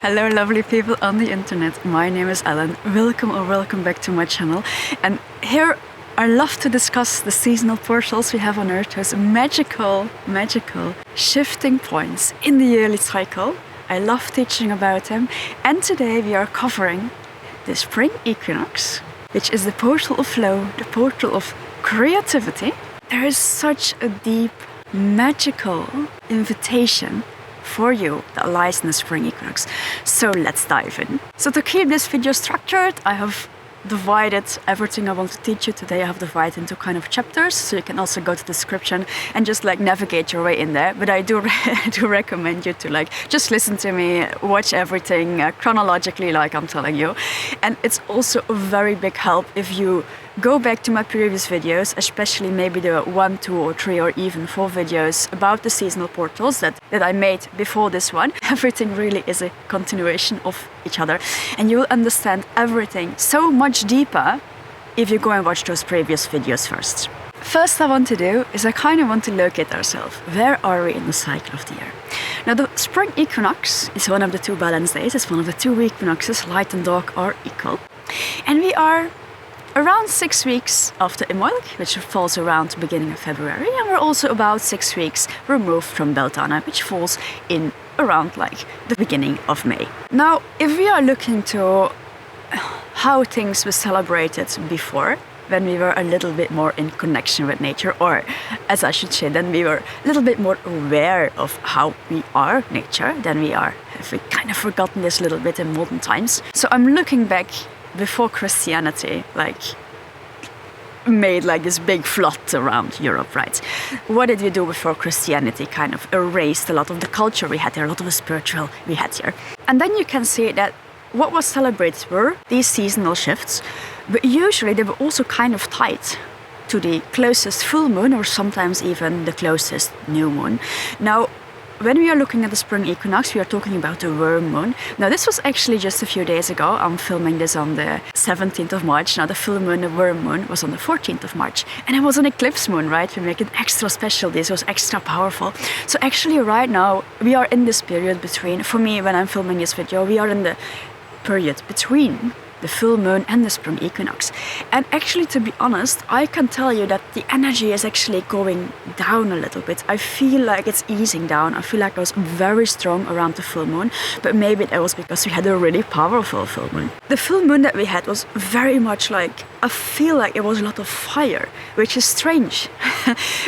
Hello lovely people on the internet, my name is Ellen. Welcome or welcome back to my channel. And here I love to discuss the seasonal portals we have on Earth, those magical shifting points in the yearly cycle. I love teaching about them, and today we are covering the Spring Equinox, which is the portal of flow, the portal of creativity. There is such a deep, magical invitation for you that lies in the Spring Equinox. So let's dive in. So to keep this video structured, I have divided everything I want to teach you today. I have divided into kind of chapters, so you can also go to the description and just like navigate your way in there. But I do recommend you to like just listen to me, watch everything chronologically like I'm telling you. And it's also a very big help if you go back to my previous videos, especially maybe the 1, 2 or 3 or even 4 videos about the seasonal portals that I made before this one. Everything really is a continuation of each other, and you will understand everything so much deeper if you go and watch those previous videos first. First I want to do is I kind of want to locate ourselves. Where are we in the cycle of the year? Now the Spring Equinox is one of the 2 balance days. It's one of the 2 equinoxes. Light and dark are equal. And we are around 6 weeks after Imbolc, which falls around the beginning of February, and we're also about 6 weeks removed from Beltane, which falls in around like the beginning of May. Now, if we are looking to how things were celebrated before, when we were a little bit more in connection with nature, or as I should say, then we were a little bit more aware of how we are nature than we are. Have we kind of forgotten this a little bit in modern times? So I'm looking back before Christianity made like this big flood around Europe, right? What did we do before Christianity kind of erased a lot of the culture we had here, a lot of the spiritual we had here? And then you can see that what was celebrated were these seasonal shifts, but usually they were also kind of tied to the closest full moon or sometimes even the closest new moon. Now, when we are looking at the Spring Equinox, we are talking about the worm moon. Now this was actually just a few days ago. I'm filming this on the 17th of March. Now the full moon, the worm moon, was on the 14th of March. And it was an eclipse moon, right? We make it extra special. This was extra powerful. So actually right now, we are in this period between, for me, when I'm filming this video, we are in the period between the full moon and the Spring Equinox. And actually, to be honest, I can tell you that the energy is actually going down a little bit. I feel like it's easing down. I feel like I was very strong around the full moon, but maybe it was because we had a really powerful full moon. The full moon that we had was very much like, I feel like it was a lot of fire, which is strange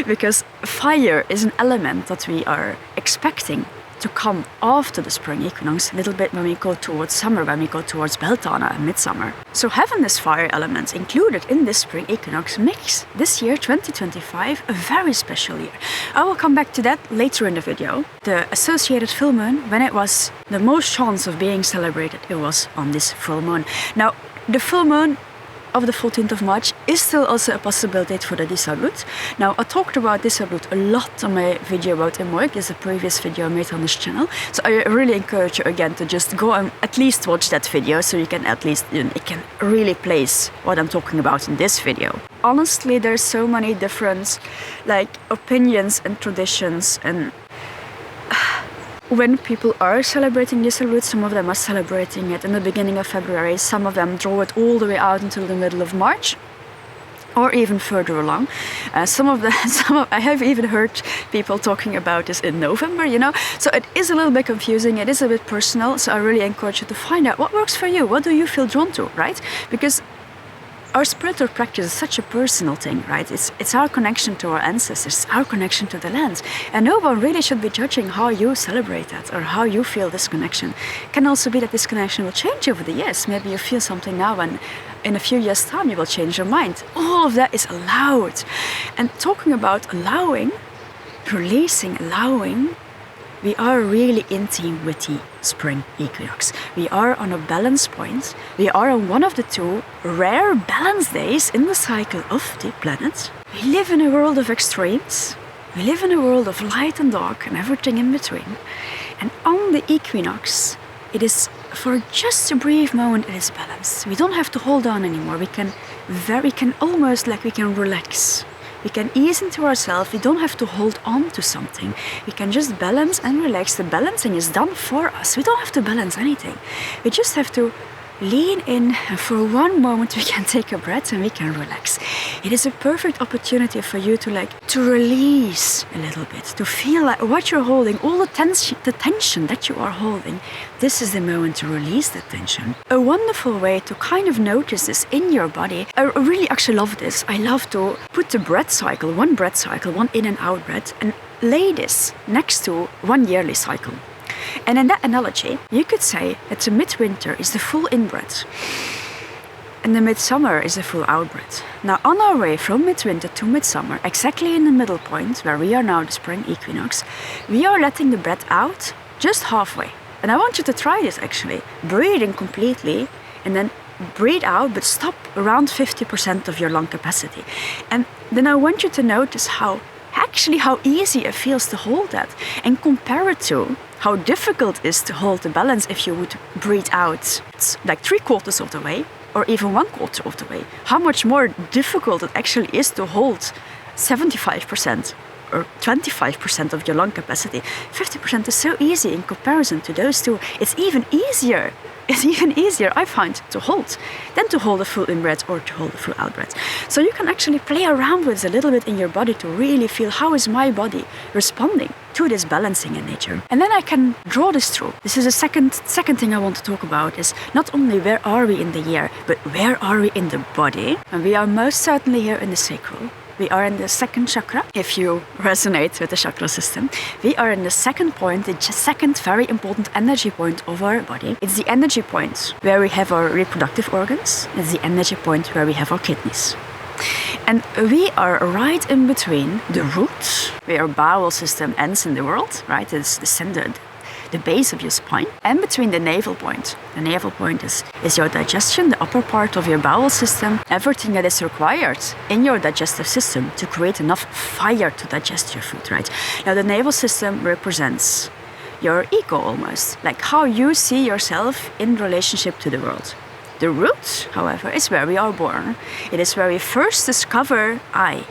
because fire is an element that we are expecting to come after the Spring Equinox, a little bit when we go towards summer, when we go towards Beltane and midsummer. So having this fire element included in this Spring Equinox makes this year, 2025, a very special year. I will come back to that later in the video. The associated full moon, when it was the most chance of being celebrated, it was on this full moon. Now, the full moon of the 14th of March is still also a possible date for the Dísablót. Now, I talked about Dísablót a lot on my video about Imbolc. There's a previous video I made on this channel. So I really encourage you again to just go and at least watch that video so you can at least, it can really place what I'm talking about in this video. Honestly, there's so many different like opinions and traditions, and when people are celebrating Dísablót, some of them are celebrating it in the beginning of February, some of them draw it all the way out until the middle of March, or even further along. I have even heard people talking about this in November, So it is a little bit confusing, it is a bit personal, so I really encourage you to find out what works for you, what do you feel drawn to, right? Because our spiritual practice is such a personal thing, right? It's our connection to our ancestors, our connection to the land. And no one really should be judging how you celebrate that or how you feel this connection. It can also be that this connection will change over the years. Maybe you feel something now and in a few years' time you will change your mind. All of that is allowed. And talking about allowing, releasing, allowing, we are really in tune with the Spring Equinox. We are on a balance point. We are on one of the 2 rare balance days in the cycle of the planet. We live in a world of extremes. We live in a world of light and dark and everything in between. And on the equinox, it is for just a brief moment, it is balanced. We don't have to hold on anymore. We can almost like we can relax. We can ease into ourselves. We don't have to hold on to something. We can just balance and relax. The balancing is done for us. We don't have to balance anything. We just have to lean in, and for one moment we can take a breath and we can relax. It is a perfect opportunity for you to release a little bit, to feel like what you're holding, all the tension that you are holding. This is the moment to release the tension. A wonderful way to kind of notice this in your body. I really actually love this. I love to put the breath cycle, one in and out breath, and lay this next to one yearly cycle. And in that analogy, you could say that the midwinter is the full in-breath and the midsummer is the full out-breath. Now, on our way from midwinter to midsummer, exactly in the middle point where we are now, the spring equinox, we are letting the breath out just halfway. And I want you to try this actually. Breathe in completely and then breathe out, but stop around 50% of your lung capacity. And then I want you to notice how easy it feels to hold that and compare it to how difficult it is to hold the balance if you would breathe out. It's like 3/4 of the way or even 1/4 of the way. How much more difficult it actually is to hold 75% or 25% of your lung capacity. 50% is so easy in comparison to those two. It's even easier, I find, to hold than to hold a full in-breath or to hold a full out-breath. So you can actually play around with it a little bit in your body to really feel, how is my body responding to this balancing in nature? And then I can draw this through. This is the second thing I want to talk about, is not only where are we in the year, but where are we in the body? And we are most certainly here in the sacral. We are in the second chakra, if you resonate with the chakra system. We are in the second point, the second very important energy point of our body. It's the energy point where we have our reproductive organs. It's the energy point where we have our kidneys. And we are right in between the root, where our bowel system ends in the world, right? It's the center, the base of your spine, and between the navel point. The navel point is your digestion, the upper part of your bowel system, everything that is required in your digestive system to create enough fire to digest your food, right? Now, the navel system represents your ego almost, like how you see yourself in relationship to the world. The root, however, is where we are born. It is where we first discover I.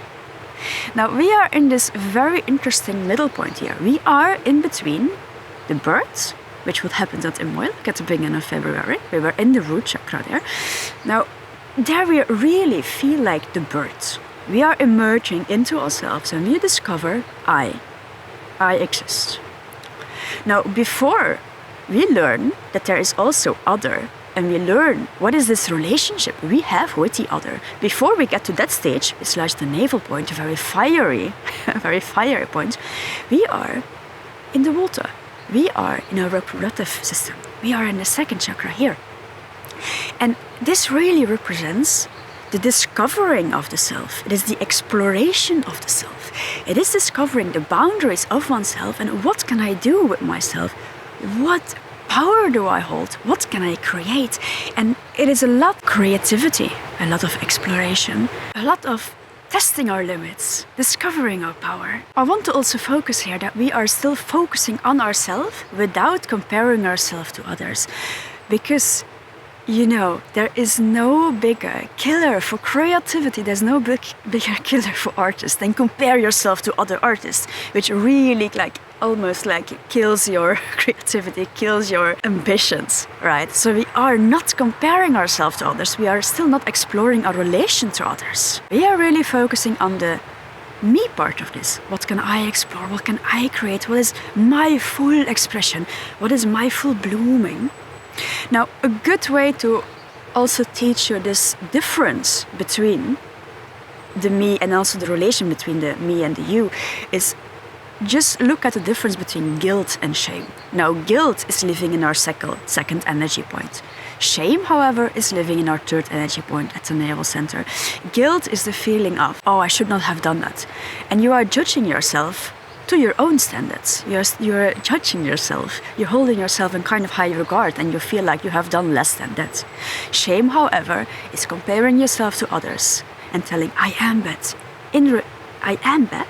Now, we are in this very interesting middle point here. We are in between the birth, which would happen at Imbolc at the beginning of February. We were in the root chakra there. Now, there we really feel like the birth. We are emerging into ourselves and we discover I exist. Now, before we learn that there is also other, and we learn what is this relationship we have with the other, before we get to that stage, it's like the navel point, a very fiery point, we are in the water. We are in our reproductive system. We are in the second chakra here. And this really represents the discovering of the self. It is the exploration of the self. It is discovering the boundaries of oneself and what can I do with myself? What power do I hold? What can I create? And it is a lot of creativity, a lot of exploration, a lot of testing our limits, discovering our power. I want to also focus here that we are still focusing on ourselves without comparing ourselves to others. Because, you know, there is no bigger killer for creativity, there's no bigger killer for artists than compare yourself to other artists, which really almost kills your creativity, kills your ambitions, right? So we are not comparing ourselves to others. We are still not exploring our relation to others. We are really focusing on the me part of this. What can I explore? What can I create? What is my full expression? What is my full blooming? Now, a good way to also teach you this difference between the me and also the relation between the me and the you is just look at the difference between guilt and shame. Now, guilt is living in our second energy point. Shame, however, is living in our third energy point at the navel center. Guilt is the feeling of, oh, I should not have done that. And you are judging yourself to your own standards. You're judging yourself. You're holding yourself in kind of high regard and you feel like you have done less than that. Shame, however, is comparing yourself to others and telling, I am bad. I am bad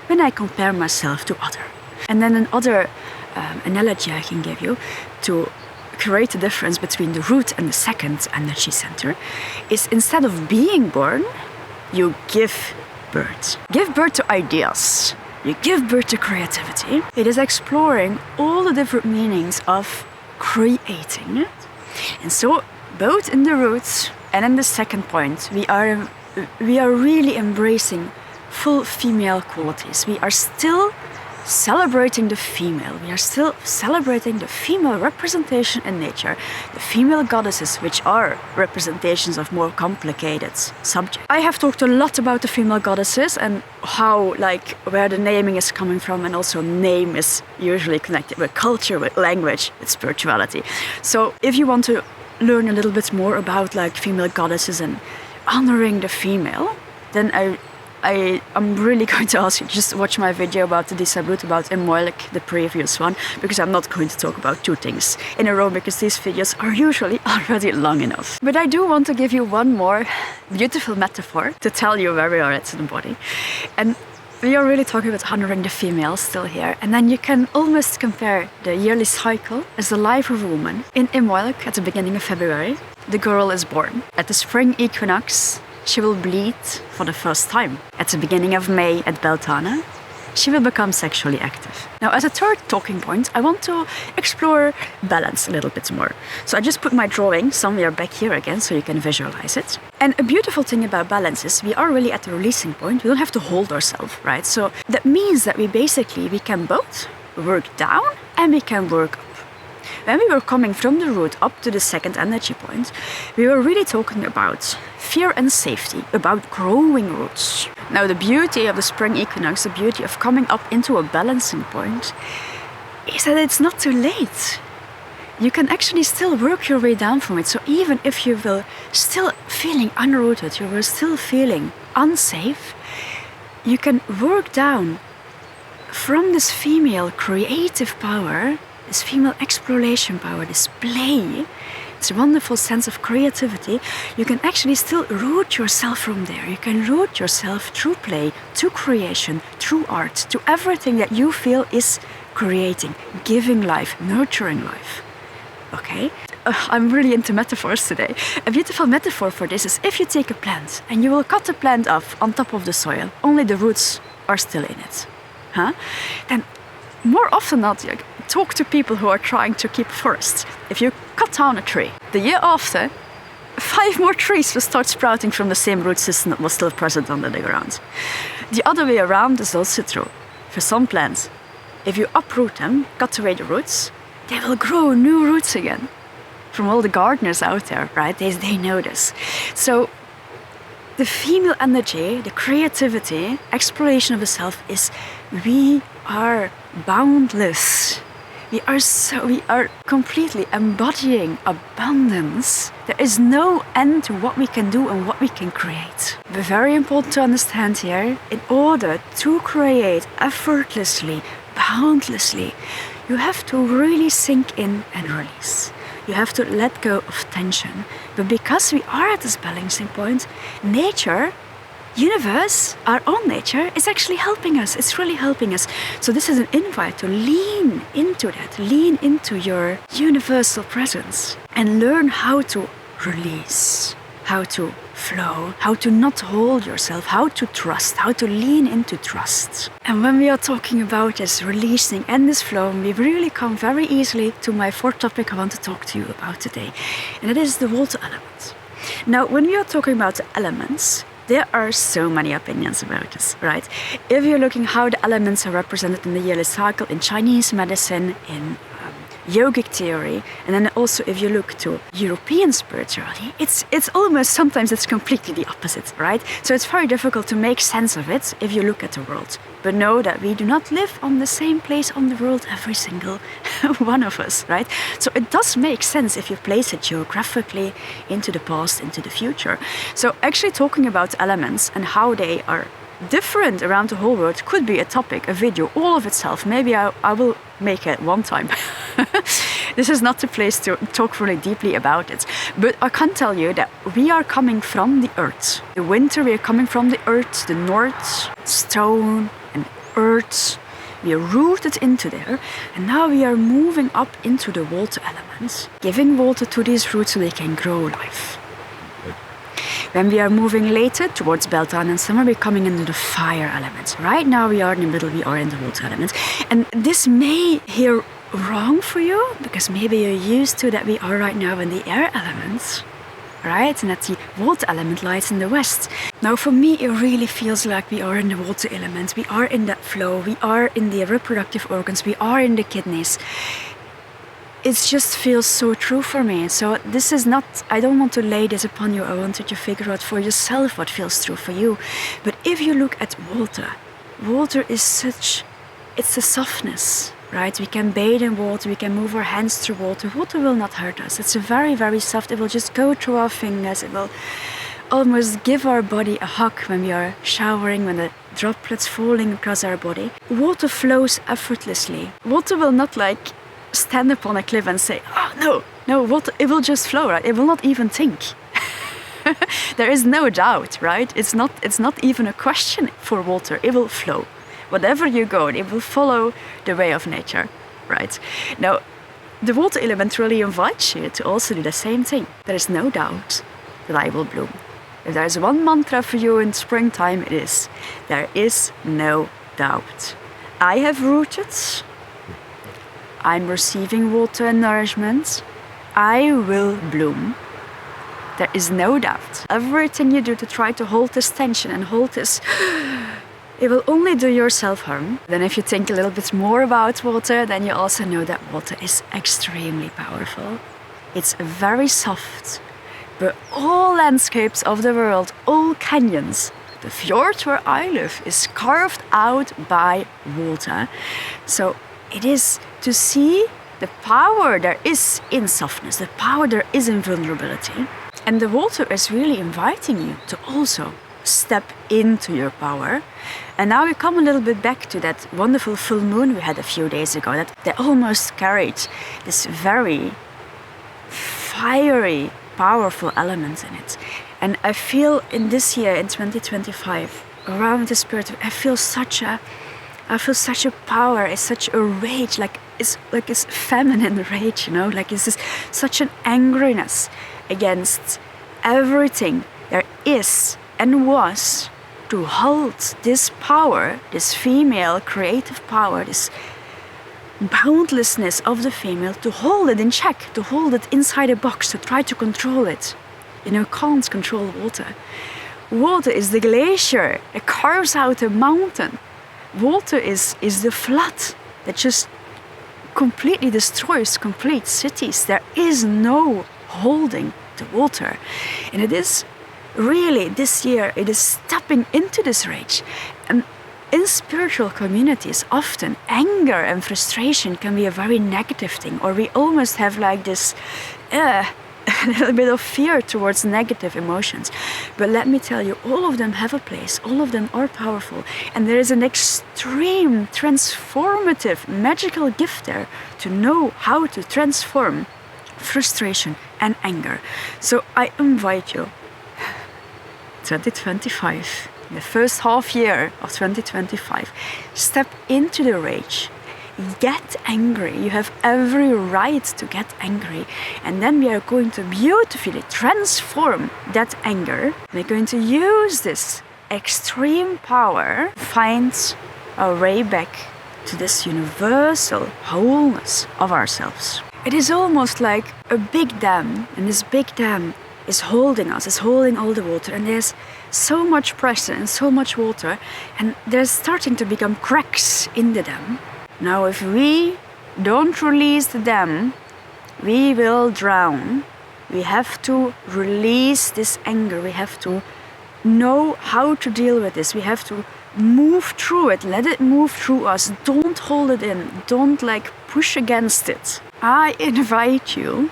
when I compare myself to other. And then another analogy I can give you to create the difference between the root and the second energy center is instead of being born, you give birth. Give birth to ideas. You give birth to creativity. It is exploring all the different meanings of creating. And so, both in the roots and in the second point, we are really embracing full female qualities. We are still celebrating the female. We are still celebrating the female representation in nature, the female goddesses, which are representations of more complicated subjects. I have talked a lot about the female goddesses and how, like, where the naming is coming from, and also name is usually connected with culture, with language, with spirituality. So if you want to learn a little bit more about like female goddesses and honoring the female, then I'm really going to ask you to just watch my video about the Dísablót, about Imbolc, the previous one, because I'm not going to talk about two things in a row, because these videos are usually already long enough. But I do want to give you one more beautiful metaphor to tell you where we are at in the body. And we are really talking about honoring the female still here. And then you can almost compare the yearly cycle as the life of a woman. In Imbolc, at the beginning of February, the girl is born. At the Spring Equinox, she will bleed for the first time. At the beginning of May at Beltane, she will become sexually active. Now, as a third talking point, I want to explore balance a little bit more. So I just put my drawing somewhere back here again so you can visualize it. And a beautiful thing about balance is we are really at the releasing point. We don't have to hold ourselves, right? So that means that we can both work down and we can work up. When we were coming from the root up to the second energy point, we were really talking about fear and safety, about growing roots. Now, the beauty of the Spring Equinox, the beauty of coming up into a balancing point, is that it's not too late. You can actually still work your way down from it. So even if you will still feeling unrooted, you will still feeling unsafe, you can work down from this female creative power, this female exploration power, this play, this wonderful sense of creativity. You can actually still root yourself from there. You can root yourself through play, to creation, through art, to everything that you feel is creating, giving life, nurturing life. Okay? I'm really into metaphors today. A beautiful metaphor for this is if you take a plant and you will cut the plant off on top of the soil, only the roots are still in it. Then more often not, talk to people who are trying to keep forests. If you cut down a tree, the year after, 5 more trees will start sprouting from the same root system that was still present under the ground. The other way around is also true. For some plants, if you uproot them, cut away the roots, they will grow new roots again. From all the gardeners out there, right? They know this. So the female energy, the creativity, exploration of the self is we are boundless. We are completely embodying abundance. There is no end to what we can do and what we can create. But very important to understand here, in order to create effortlessly, boundlessly, you have to really sink in and release. You have to let go of tension. But because we are at this balancing point, nature, universe, our own nature is actually helping us. It's really helping us. So this is an invite to lean into that, lean into your universal presence and learn how to release, how to flow, how to not hold yourself, how to trust, how to lean into trust. And when we are talking about this releasing and this flow, we really come very easily to my fourth topic I want to talk to you about today. And it is the water element. Now, when we are talking about the elements, there are so many opinions about this, right? If you're looking how the elements are represented in the yearly cycle, in Chinese medicine, in yogic theory, and then also if you look to European spirituality, it's almost sometimes it's completely the opposite, right? So it's very difficult to make sense of it if you look at the world. But know that we do not live on the same place on the world, every single one of us, right? So it does make sense if you place it geographically into the past, into the future. So actually talking about elements and how they are different around the whole world could be a topic, a video, all of itself. Maybe I will make it one time. This is not the place to talk really deeply about it. But I can tell you that we are coming from the earth. The winter, we are coming from the earth, the north, stone and earth. We are rooted into there. And now we are moving up into the water element, giving water to these roots so they can grow life. When we are moving later towards Beltane and summer, we're coming into the fire elements. Right now we are in the middle, we are in the water elements. And this may hear wrong for you, because maybe you're used to that we are right now in the air elements, right? And that the water element lies in the west. Now for me, it really feels like we are in the water element. We are in that flow. We are in the reproductive organs. We are in the kidneys. It just feels so true for me. So this is not, I don't want to lay this upon you. I want you to figure out for yourself what feels true for you. But if you look at water, water is such, it's a softness, right? We can bathe in water, we can move our hands through water. Water will not hurt us. It's very, very soft. It will just go through our fingers. It will almost give our body a hug when we are showering, when the droplets falling across our body. Water flows effortlessly. Water will not like stand upon a cliff and say, oh no, water, it will just flow, right? It will not even think. There is no doubt, right? It's not even a question for water. It will flow. Whatever you go, it will follow the way of nature, right? Now, the water element really invites you to also do the same thing. There is no doubt that I will bloom. If there is one mantra for you in springtime, it is, there is no doubt. I have rooted. I'm receiving water and nourishment. I will bloom. There is no doubt. Everything you do to try to hold this tension and hold this, it will only do yourself harm. Then if you think a little bit more about water, then you also know that water is extremely powerful. It's very soft, but all landscapes of the world, all canyons, the fjord where I live is carved out by water. So it is to see the power there is in softness, the power there is in vulnerability. And the water is really inviting you to also step into your power. And now we come a little bit back to that wonderful full moon we had a few days ago, that they almost carried this very fiery, powerful element in it. And I feel in this year, in 2025, around the spirit, I feel such a power, it's such a rage, it's feminine rage, you know, like it's such an angriness against everything there is and was to hold this power, this female creative power, this boundlessness of the female, to hold it in check, to hold it inside a box, to try to control it. You know, can't control water. Water is the glacier that carves out a mountain. Water is the flood that just completely destroys complete cities. There is no holding the water. And it is really, this year, it is stepping into this rage. And in spiritual communities, often anger and frustration can be a very negative thing, or we almost have like this a little bit of fear towards negative emotions. But let me tell you, all of them have a place, all of them are powerful, and there is an extreme, transformative, magical gift there to know how to transform frustration and anger. So I invite you, 2025, the first half year of 2025, step into the rage. Get angry. You have every right to get angry. And then we are going to beautifully transform that anger. We're going to use this extreme power, find our way back to this universal wholeness of ourselves. It is almost like a big dam, and this big dam is holding us, is holding all the water, and there's so much pressure and so much water, and there's starting to become cracks in the dam. Now, if we don't release the dam, we will drown. We have to release this anger. We have to know how to deal with this. We have to move through it. Let it move through us. Don't hold it in. Don't like push against it. I invite you,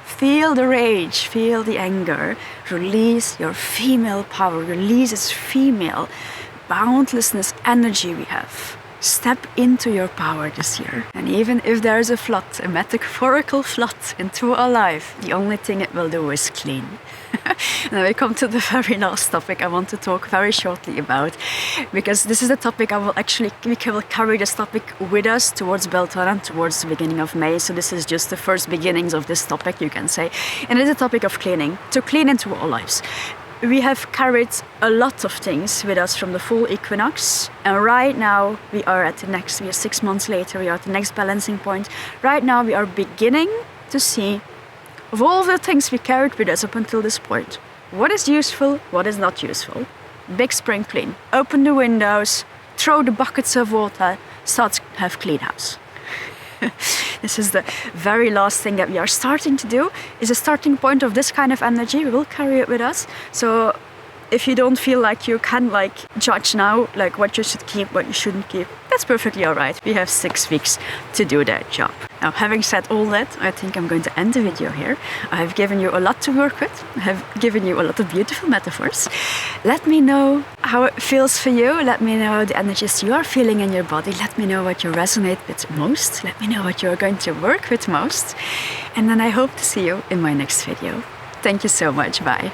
feel the rage, feel the anger. Release your female power. Release this female boundlessness energy we have. Step into your power this year. And even if there is a flood, a metaphorical flood into our life, the only thing it will do is clean. Now we come to the very last topic I want to talk very shortly about, because this is a topic we will carry this topic with us towards Beltane, towards the beginning of May. So this is just the first beginnings of this topic, you can say. And it is a topic of cleaning, to clean into our lives. we have carried a lot of things with us from the full equinox, and right now we are 6 months later, we are at the next balancing point. Right now we are beginning to see, of all the things we carried with us up until this point, what is useful, what is not useful. Big spring clean. Open the windows, throw the buckets of water, start to have clean house. This is the very last thing that we are starting to do, is a starting point of this kind of energy. We will carry it with us. So if you don't feel like you can judge now, like what you should keep, what you shouldn't keep, that's perfectly all right. We have 6 weeks to do that job. Now, having said all that, I think I'm going to end the video here. I have given you a lot to work with. I have given you a lot of beautiful metaphors. Let me know how it feels for you. Let me know the energies you are feeling in your body. Let me know what you resonate with most. Let me know what you're going to work with most. And then I hope to see you in my next video. Thank you so much. Bye.